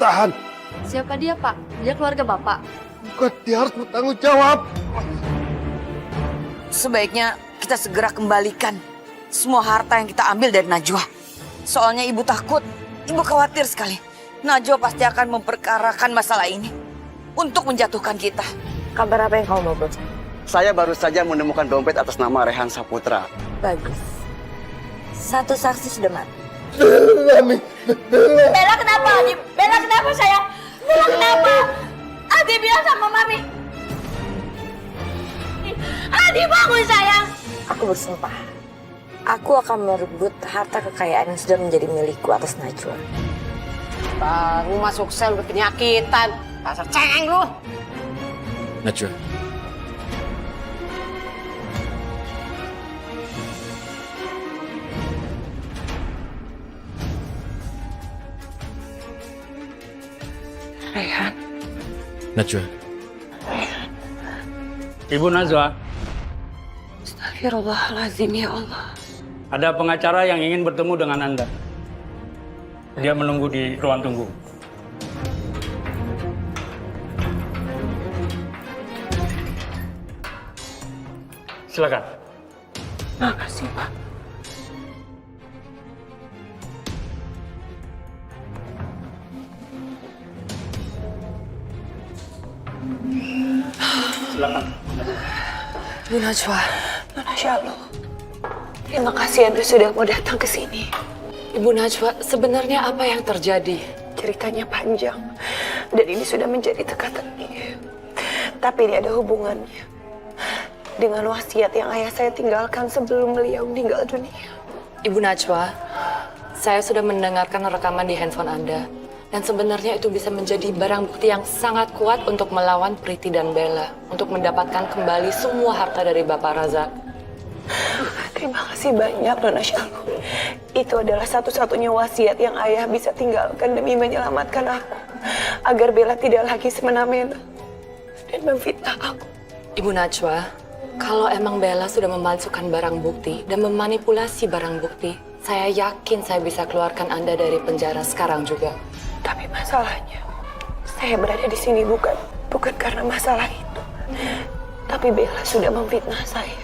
ditahan. Siapa dia, Pak? Dia keluarga Bapak. Bukan, dia harus bertanggung jawab. Sebaiknya kita segera kembalikan semua harta yang kita ambil dari Najwa. Soalnya ibu takut, ibu khawatir sekali. Najwa pasti akan memperkarakan masalah ini untuk menjatuhkan kita. Kabar apa yang kamu mau, Bos? Saya baru saja menemukan dompet atas nama Rehan Saputra. Bagus. Satu saksi sudah mati. Bella kenapa, Adi? Bella kenapa, sayang? Bella kenapa? Adi bilang sama Mami. Adi bangun, sayang. Aku bersumpah. Aku akan merebut harta kekayaan yang sudah menjadi milikku atas Najwa. Baru masuk sel udah penyakitan. Dasar cengeng lu. Najwa. Rehan. Najwa. Ibu Najwa, Astagfirullahaladzim, ya Allah. ada pengacara yang ingin bertemu dengan Anda. Dia menunggu di ruang tunggu. Silakan. Makasih, Pak. Silakan. Bu Najwa, Masya Allah. Terima kasih Anda sudah mau datang ke sini. Ibu Najwa, sebenarnya apa yang terjadi? Ceritanya panjang, dan ini sudah menjadi teka-teki. Tapi ini ada hubungannya dengan wasiat yang ayah saya tinggalkan sebelum beliau meninggal dunia. Ibu Najwa, saya sudah mendengarkan rekaman di handphone Anda. Dan sebenarnya itu bisa menjadi barang bukti yang sangat kuat untuk melawan Priti dan Bella. Untuk mendapatkan kembali semua harta dari Bapak Razak. Terima kasih banyak, Nona Shalom. Itu adalah satu-satunya wasiat yang ayah bisa tinggalkan demi menyelamatkan aku. Agar Bella tidak lagi semena-mena dan memfitnah aku. Ibu Najwa, kalau emang Bella sudah memalsukan barang bukti dan memanipulasi barang bukti, saya yakin saya bisa keluarkan Anda dari penjara sekarang juga. Tapi masalahnya, saya berada di sini bukan karena masalah itu. Tapi Bella sudah memfitnah saya.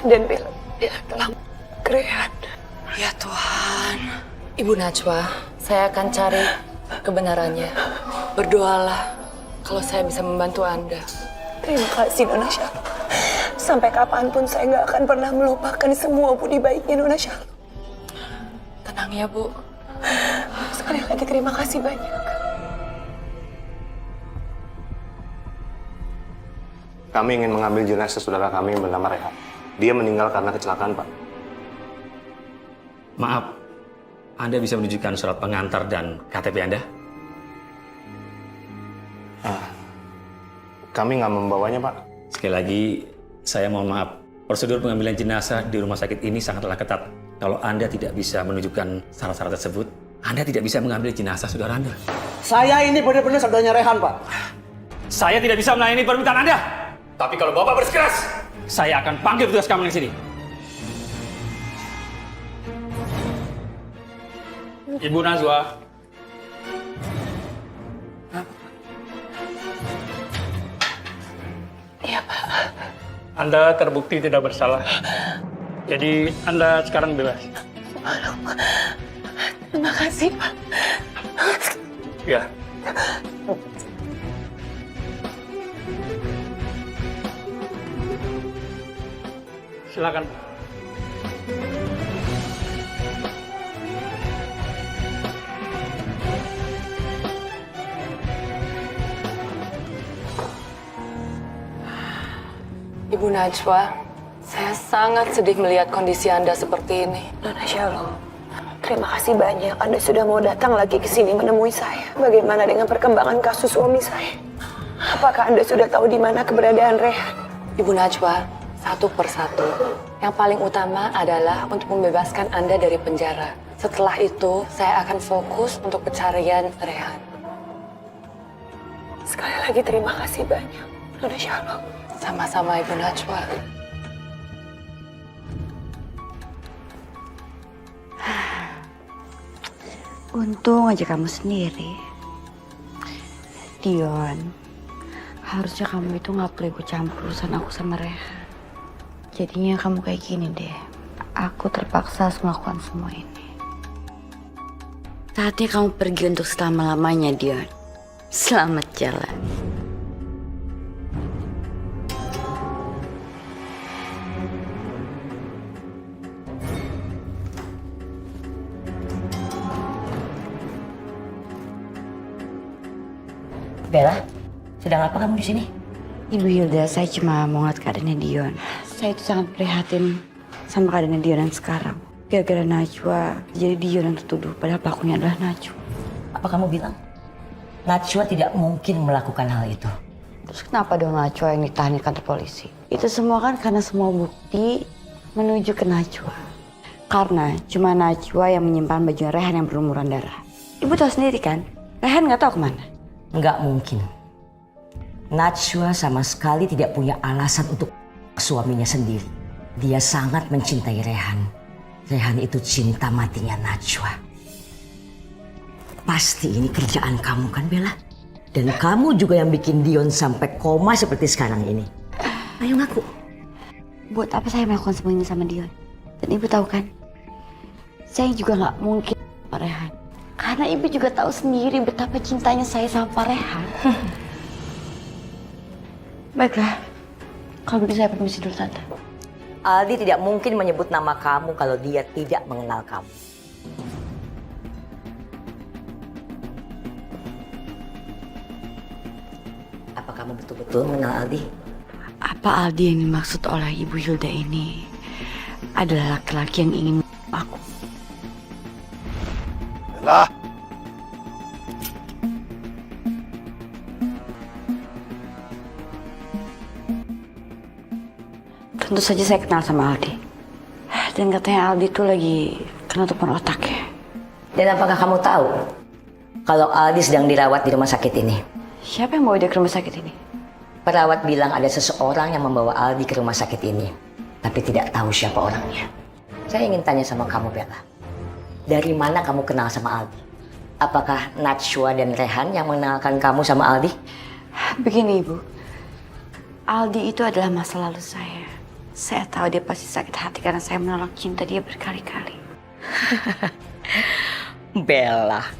Dan Bella telah Rehan. Ya Tuhan. Ibu Najwa, saya akan cari kebenarannya. Berdoalah kalau saya bisa membantu Anda. Terima kasih, Nona Shalom. Sampai kapanpun saya nggak akan pernah melupakan semua budi baiknya Nona Shalom. Tenang ya, Bu. Sekali lagi terima kasih banyak. Kami ingin mengambil jenazah saudara kami yang bernama Rehan. Dia meninggal karena kecelakaan, Pak. Maaf, Anda bisa menunjukkan surat pengantar dan KTP Anda? Kami nggak membawanya, Pak. Sekali lagi, saya mohon maaf. Prosedur pengambilan jenazah di rumah sakit ini sangatlah ketat. Kalau Anda tidak bisa menunjukkan syarat-syarat tersebut, Anda tidak bisa mengambil jenazah saudara Anda. Saya ini benar-benar saudaranya Rehan, Pak. Saya tidak bisa melayani permintaan Anda. Tapi kalau Bapak bersikeras, saya akan panggil petugas keamanan di sini. Ibu Najwa. Iya, Pak. Anda terbukti tidak bersalah. Jadi Anda sekarang bebas. Terima kasih, Pak. Ya. Silakan. Ibu Najwa, saya sangat sedih melihat kondisi Anda seperti ini. Nona Shalom, terima kasih banyak Anda sudah mau datang lagi ke sini menemui saya. Bagaimana dengan perkembangan kasus suami saya? Apakah Anda sudah tahu di mana keberadaan Rehan? Ibu Najwa, satu persatu. Yang paling utama adalah untuk membebaskan Anda dari penjara. Setelah itu, saya akan fokus untuk pencarian Rehan. Sekali lagi terima kasih banyak, Nona Shalom. Sama-sama, Ibu Najwa. Untung aja kamu sendiri. Dion, harusnya kamu itu nggak perlu ikut campur urusan aku sama Rehan. Jadinya kamu kayak gini deh. Aku terpaksa harus melakukan semua ini. Saatnya kamu pergi untuk selama-lamanya, Dion. Selamat jalan. Bella, sedang apa kamu di sini? Ibu Hilda, saya cuma mau ngeliat keadaannya Dion. Saya itu sangat prihatin sama keadaannya Dion yang sekarang. Gara-gara Najwa, jadi Dion yang tertuduh, padahal pelakunya adalah Najwa. Apa kamu bilang? Najwa tidak mungkin melakukan hal itu. Terus kenapa dong Najwa yang ditahan di kantor polisi? Itu semua kan karena semua bukti menuju ke Najwa. Karena cuma Najwa yang menyimpan baju Rehan yang berlumuran darah. Ibu tahu sendiri kan, Rehan nggak tahu kemana. Nggak mungkin. Najwa sama sekali tidak punya alasan untuk suaminya sendiri. Dia sangat mencintai Rehan. Rehan itu cinta matinya Najwa. Pasti ini kerjaan kamu kan, Bella? Dan kamu juga yang bikin Dion sampai koma seperti sekarang ini. Ayo ngaku. Buat apa saya melakukan semua ini sama Dion? Dan ibu tahu kan, saya juga nggak mungkin sama Rehan. Karena ibu juga tahu sendiri betapa cintanya saya sama Pak Rehan. Baiklah, kalau begitu saya permisi dulu, Tante. Aldi tidak mungkin menyebut nama kamu kalau dia tidak mengenal kamu. Apa kamu betul-betul mengenal Aldi? Apa Aldi yang dimaksud oleh Ibu Hilda ini adalah laki-laki yang ingin aku? Lah, Tentu saja saya kenal sama Aldi. Dan katanya Aldi itu lagi kena tumor otak ya. Dan apakah kamu tahu kalau Aldi sedang dirawat di rumah sakit ini? Siapa yang bawa dia ke rumah sakit ini? Perawat bilang ada seseorang yang membawa Aldi ke rumah sakit ini, tapi tidak tahu siapa orangnya. Saya ingin tanya sama kamu, Bella. Dari mana kamu kenal sama Aldi? Apakah Najwa dan Rehan yang mengenalkan kamu sama Aldi? Begini, Ibu. Aldi itu adalah masa lalu saya. Saya tahu dia pasti sakit hati karena saya menolak cinta dia berkali-kali. Bella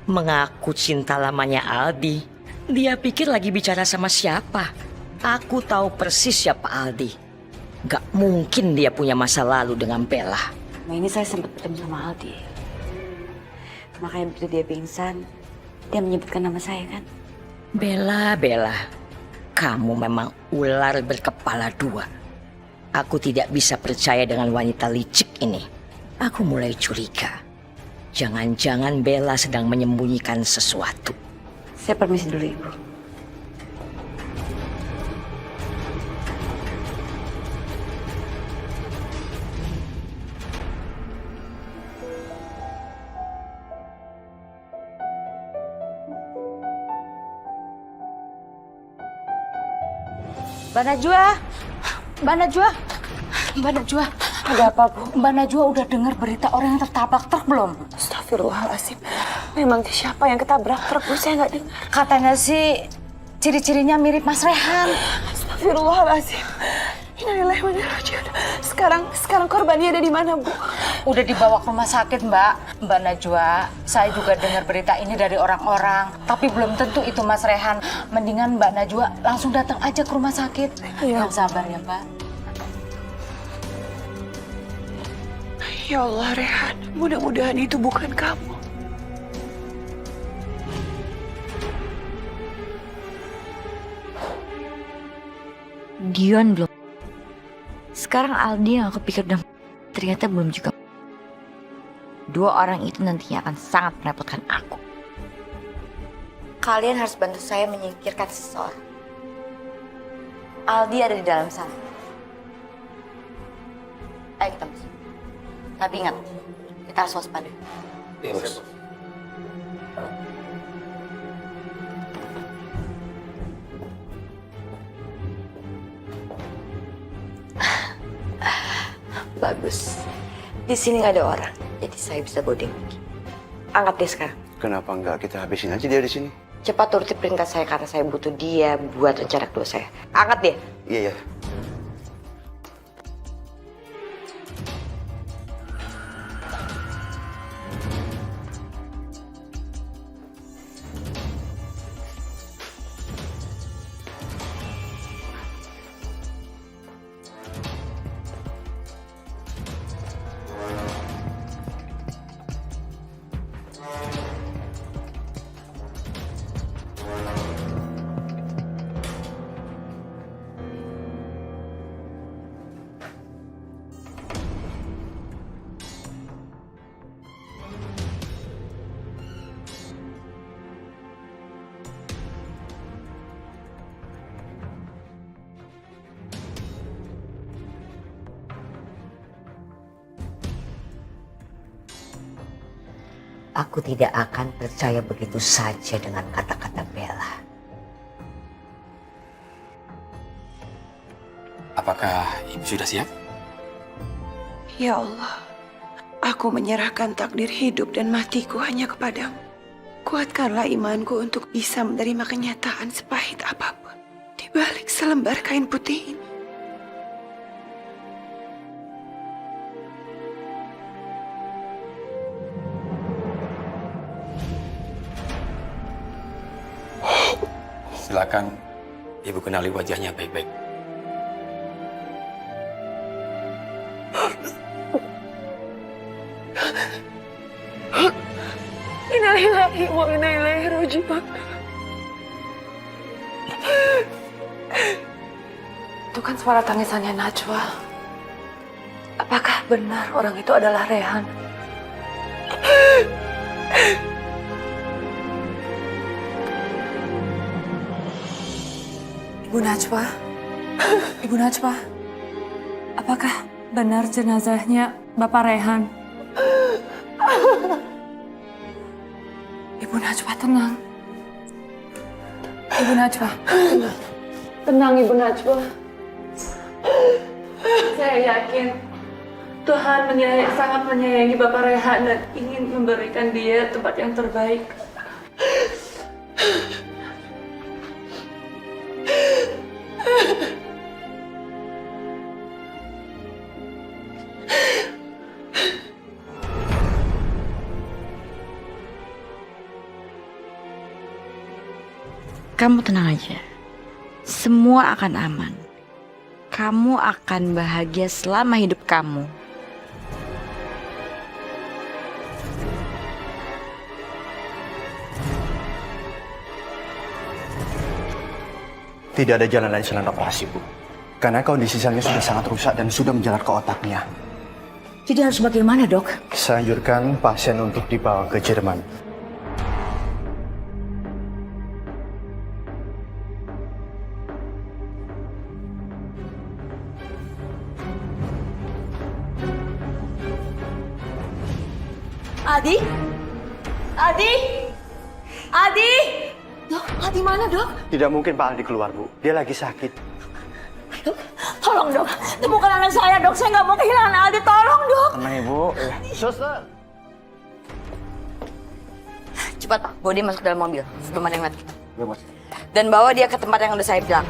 mengaku cinta lamanya Aldi. Dia pikir lagi bicara sama siapa? Aku tahu persis siapa Aldi. Gak mungkin dia punya masa lalu dengan Bella. Nah, ini saya sempat bertemu sama Aldi. Makanya begitu dia pingsan, dia menyebutkan nama saya kan? Bella, kamu memang ular berkepala dua. Aku tidak bisa percaya dengan wanita licik ini. Aku mulai curiga. Jangan-jangan Bella sedang menyembunyikan sesuatu. Saya permisi dulu, Ibu. Mbak Najwa, ada apa, Bu? Mbak Najwa udah dengar berita orang yang tertabrak truk belum? Astagfirullahaladzim. Memang siapa yang ketabrak truk, Bu? Saya nggak dengar. Katanya sih ciri-cirinya mirip Mas Rehan. Astagfirullahaladzim. Innalillahi wa inna ilaihi raji'un. Sekarang korbannya ada di mana, Bu? Udah dibawa ke rumah sakit, Mbak Najwa. Saya juga dengar berita ini dari orang-orang, tapi belum tentu itu Mas Rehan. Mendingan Mbak Najwa langsung datang aja ke rumah sakit. Yang sabar ya, Mbak. Ya Allah, Rehan. Mudah-mudahan itu bukan kamu. Dion belum. Sekarang Aldi yang aku pikir udah ternyata belum juga. Dua orang itu nantinya akan sangat merepotkan aku. Kalian harus bantu saya menyingkirkan seseorang. Aldi ada di dalam sana. Ayo kita masuk. Tapi ingat, kita harus waspada. Iya, Bos. Bagus. Di sini nggak ada orang, jadi saya bisa boarding. Angkat dia sekarang. Kenapa nggak kita habisin aja dia di sini? cepat turuti perintah saya karena saya butuh dia buat rencana kedua saya. Angkat dia. Iya, iya. Aku tidak akan percaya begitu saja dengan kata-kata Bella. Apakah Ibu sudah siap? Ya Allah, aku menyerahkan takdir hidup dan matiku hanya kepadamu. Kuatkanlah imanku untuk bisa menerima kenyataan sepahit apapun di balik selembar kain putih ini. Silakan Ibu kenali wajahnya baik-baik. Innalillahi wa inna ilaihi raji'un. Itu kan suara tangisannya Najwa. Apakah benar orang itu adalah Rehan? Ibu Najwa, Ibu Najwa, apakah benar jenazahnya Bapak Rehan? Ibu Najwa, tenang. Ibu Najwa, tenang. Tenang, Ibu Najwa. Saya yakin Tuhan sangat menyayangi Bapak Rehan dan ingin memberikan dia tempat yang terbaik. Kamu tenang aja. Semua akan aman. Kamu akan bahagia selama hidup kamu. Tidak ada jalan lain selain operasi, Bu. Karena kondisi selnya sudah sangat rusak dan sudah menjalar ke otaknya. Jadi harus bagaimana, Dok? Saya anjurkan pasien untuk dibawa ke Jerman. Adi? Adi? Adi? Dok, Adi mana, Dok? Tidak mungkin Pak Aldi keluar, Bu. Dia lagi sakit. Dok, tolong, Dok. Temukan anak saya, Dok. Saya nggak mau kehilangan Adi. Tolong, Dok. Tenang, Ibu. Suster. Cepat, Pak. Bawa dia masuk dalam mobil. Sebelum ada yang mati. Ya, Mas. Dan bawa dia ke tempat yang udah saya bilang.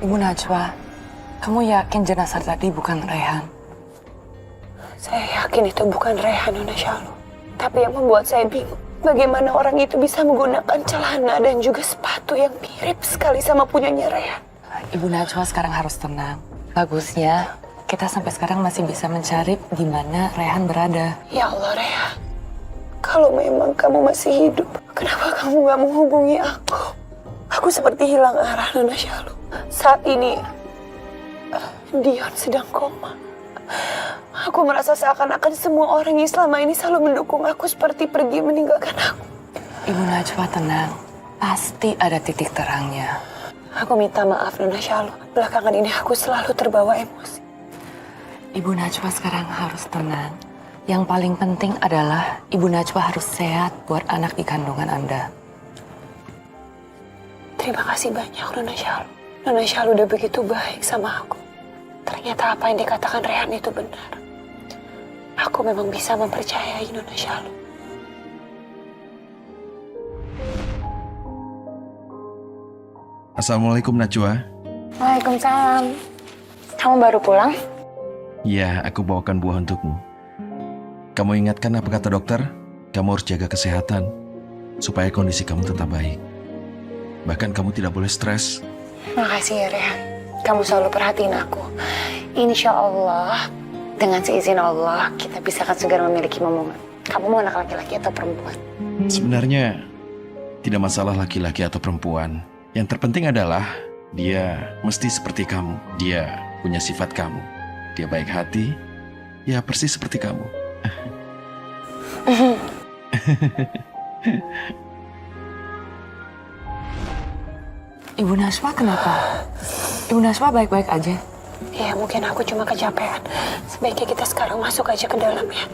Ibu Najwa, kamu yakin jenazah tadi bukan Rehan? Saya yakin itu bukan Rehan, Nona Syalu. Tapi yang membuat saya bingung, bagaimana orang itu bisa menggunakan celana dan juga sepatu yang mirip sekali sama punyanya Rehan. Ibu Najwa sekarang harus tenang. Bagusnya kita sampai sekarang masih bisa mencari di mana Rehan berada. Ya Allah, Rehan. Kalau memang kamu masih hidup, kenapa kamu gak menghubungi aku? Aku seperti hilang arah, Nona Syalu. Saat ini, Dion sedang koma. Aku merasa seakan-akan semua orang yang selama ini selalu mendukung aku seperti pergi meninggalkan aku. Ibu Najwa tenang, pasti ada titik terangnya. Aku minta maaf Nona Syalu. Belakangan ini aku selalu terbawa emosi. Ibu Najwa sekarang harus tenang. Yang paling penting adalah Ibu Najwa harus sehat buat anak di kandungan Anda. Terima kasih banyak Nona Syalu. Nona Syalu udah begitu baik sama aku. Ternyata apa yang dikatakan Rehan itu benar. Aku memang bisa mempercayai Nona Syalu. Assalamualaikum Najwa. Waalaikumsalam. Kamu baru pulang? Ya, aku bawakan buah untukmu. Kamu ingatkan apa kata dokter? Kamu harus jaga kesehatan supaya kondisi kamu tetap baik. Bahkan kamu tidak boleh stres. Makasih ya Rehan. Kamu selalu perhatiin aku. Insya Allah, dengan seizin Allah, kita bisa akan segera memiliki momongan. Kamu mau anak laki-laki atau perempuan? Sebenarnya tidak masalah laki-laki atau perempuan. Yang terpenting adalah dia mesti seperti kamu. Dia punya sifat kamu. Dia baik hati. Ya persis seperti kamu. Ibu Najwa kenapa? Ibu Najwa baik-baik aja? Ya mungkin aku cuma kecapean. Sebaiknya kita sekarang masuk aja ke dalam ya.